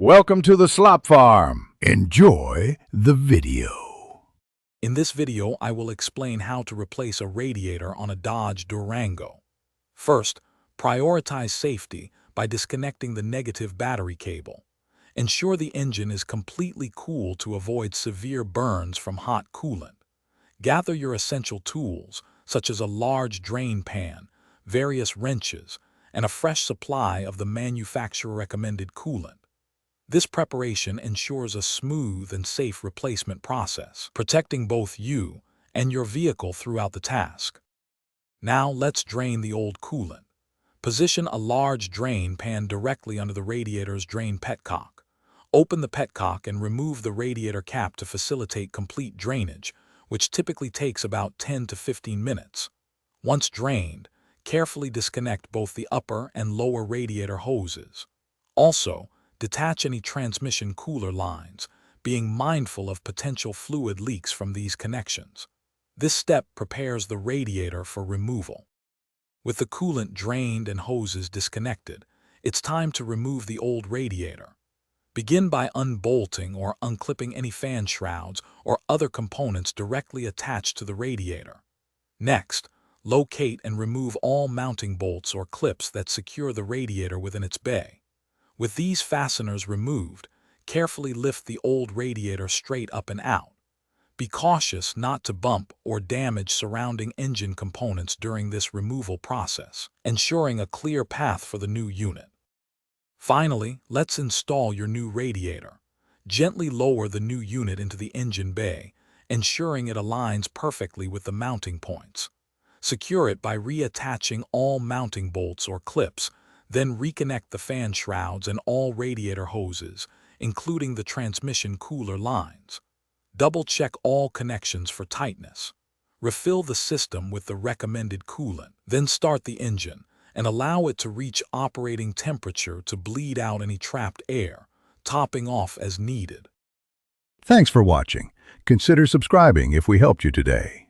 Welcome to the Slop Farm. Enjoy the video. In this video, I will explain how to replace a radiator on a Dodge Durango. First, prioritize safety by disconnecting the negative battery cable. Ensure the engine is completely cool to avoid severe burns from hot coolant. Gather your essential tools, such as a large drain pan, various wrenches, and a fresh supply of the manufacturer-recommended coolant. This preparation ensures a smooth and safe replacement process, protecting both you and your vehicle throughout the task. Now let's drain the old coolant. Position a large drain pan directly under the radiator's drain petcock. Open the petcock and remove the radiator cap to facilitate complete drainage, which typically takes about 10 to 15 minutes. Once drained, carefully disconnect both the upper and lower radiator hoses. Also, detach any transmission cooler lines, being mindful of potential fluid leaks from these connections. This step prepares the radiator for removal. With the coolant drained and hoses disconnected, it's time to remove the old radiator. Begin by unbolting or unclipping any fan shrouds or other components directly attached to the radiator. Next, locate and remove all mounting bolts or clips that secure the radiator within its bay. With these fasteners removed, carefully lift the old radiator straight up and out. Be cautious not to bump or damage surrounding engine components during this removal process, ensuring a clear path for the new unit. Finally, let's install your new radiator. Gently lower the new unit into the engine bay, ensuring it aligns perfectly with the mounting points. Secure it by reattaching all mounting bolts or clips, then reconnect the fan shrouds and all radiator hoses, including the transmission cooler lines. Double-check all connections for tightness. Refill the system with the recommended coolant, then start the engine and allow it to reach operating temperature to bleed out any trapped air, topping off as needed. Thanks for watching. Consider subscribing if we helped you today.